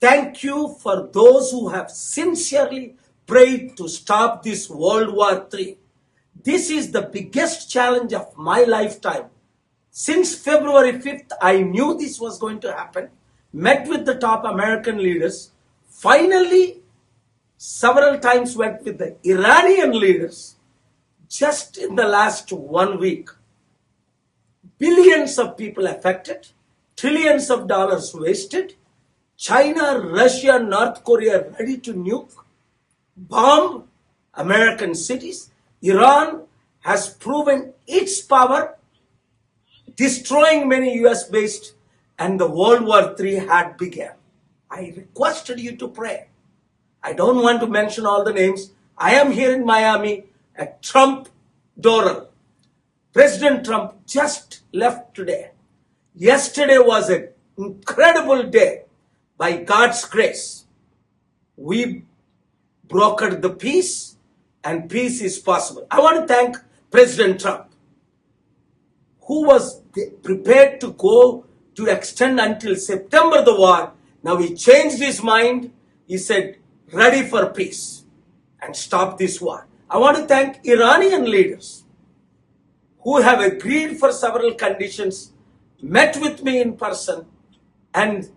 Thank you for those who have sincerely prayed to stop this World War III. This is the biggest challenge of my lifetime. Since February 5th, I knew this was going to happen. Met with the top American leaders. Finally, several times went with the Iranian leaders. Just in the last 1 week, billions of people affected, trillions of dollars wasted, China, Russia, North Korea ready to nuke, bomb American cities. Iran has proven its power, destroying many US-based, and the World War III had begun. I requested you to pray. I don't want to mention all the names. I am here in Miami at Trump Doral. President Trump just left today. Yesterday was an incredible day. By God's grace, we brokered the peace, and peace is possible. I want to thank President Trump, who was prepared to go to extend until September the war. Now he changed his mind. He said, ready for peace and stop this war. I want to thank Iranian leaders who have agreed for several conditions, met with me in person, and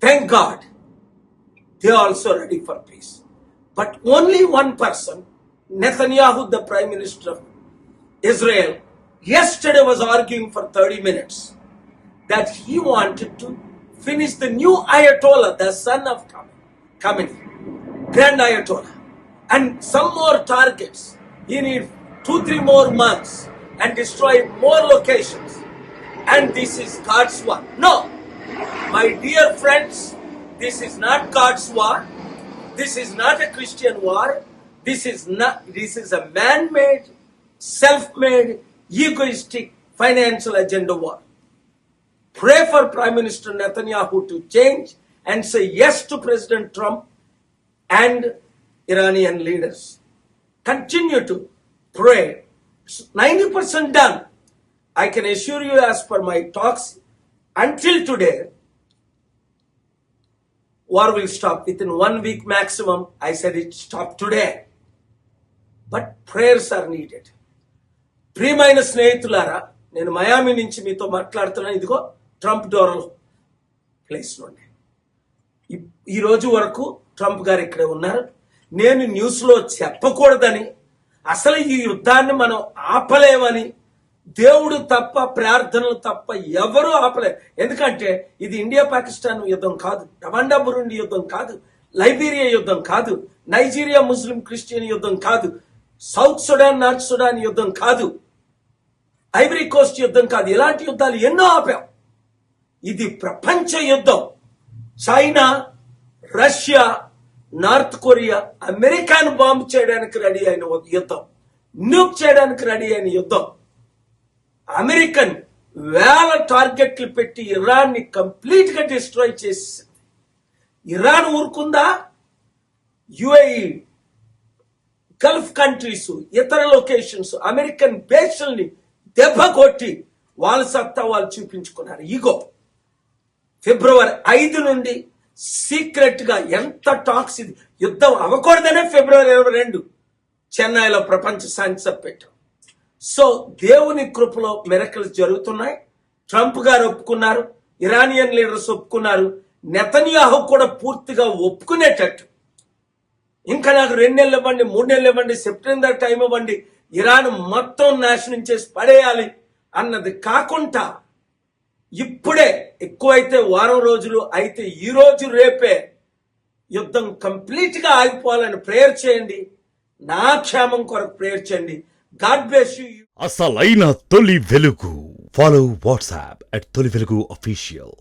thank God, they are also ready for peace. But only one person, Netanyahu, the Prime Minister of Israel, yesterday was arguing for 30 minutes that he wanted to finish the new Ayatollah, the son of Khamenei, Grand Ayatollah, and some more targets. He needs 2-3 more months and destroy more locations. And this is God's war. No. My dear friends, this is not God's war. This is not a Christian war. This is a man-made, self-made, egoistic financial agenda war. Pray for Prime Minister Netanyahu to change and say yes to President Trump and Iranian leaders. Continue to pray. 90% done. I can assure you, as per my talks, until today, war will stop within 1 week maximum. I said it stopped today. But prayers are needed. ప్రియమైన స్నేహితులారా, నేను మయామి నుంచి మీతో మాట్లాడుతున్నాను. ఇదిగో Trump డోరల్ place నుండి. ఈ రోజు వరకు ట్రంప్ గారు ఇక్కడే ఉన్నారు. నేను న్యూస్లో చెప్పకూడదని, అసలు ఈ యుద్ధాన్ని మనం ఆపలేమని, దేవుడు తప్ప, ప్రార్థనలు తప్ప ఎవరూ ఆపలేరు. ఎందుకంటే ఇది ఇండియా పాకిస్తాన్ యుద్ధం కాదు, రవాండా బురుండి యుద్ధం కాదు, లైబీరియా యుద్ధం కాదు, నైజీరియా ముస్లిం క్రిస్టియన్ యుద్ధం కాదు, సౌత్ సుడాన్ నార్త్ సుడాన్ యుద్ధం కాదు, ఐవరీ కోస్ట్ యుద్ధం కాదు. ఇలాంటి యుద్ధాలు ఎన్నో ఆపాం. ఇది ప్రపంచ యుద్ధం. చైనా, రష్యా, నార్త్ కొరియా అమెరికాను బాంబు చేయడానికి రెడీ అయిన యుద్ధం, న్యూక్ చేయడానికి రెడీ అయిన యుద్ధం. అమెరికన్ వేల టార్గెట్లు పెట్టి ఇరాన్ ని కంప్లీట్ గా డిస్ట్రాయ్ చేసింది. ఇరాన్ ఊరుకుందా? యుఏఈ, గల్ఫ్ కంట్రీస్, ఇతర లొకేషన్స్ అమెరికన్ బేస్ల్ని దెబ్బ కొట్టి వాళ్ళ సత్తా వాళ్ళు చూపించుకున్నారు. ఇగో ఫిబ్రవరి 5 నుండి సీక్రెట్ గా ఎంత టాక్స్, ఇది యుద్ధం అవ్వకూడదనే ఫిబ్రవరి 22 చెన్నైలో ప్రపంచ శాంతి సభ పెట్టాం. సో దేవుని కృపలో మిరకల్స్ జరుగుతున్నాయి. ట్రంప్ గారు ఒప్పుకున్నారు, ఇరానియన్ లీడర్స్ ఒప్పుకున్నారు, నెతన్యాహు కూడా పూర్తిగా ఒప్పుకునేటట్టు. ఇంకా నాకు 2 నెలలు ఇవ్వండి, 3 నెలలు ఇవ్వండి, సెప్టెంబర్ టైం ఇవ్వండి, ఇరాన్ మొత్తం నాశనం చేసి పడేయాలి అన్నది కాకుండా ఇప్పుడే ఎక్కువైతే వారం రోజులు అయితే ఈ రోజు రేపే యుద్ధం కంప్లీట్ గా ఆగిపోవాలని ప్రేయర్ చేయండి. నా క్షేమం కొరకు ప్రేయర్ చేయండి. God bless you. అసలైన తొలి వెలుగు. ఫాలో వాట్సాప్ @తొలి వెలుగు అఫీషియల్.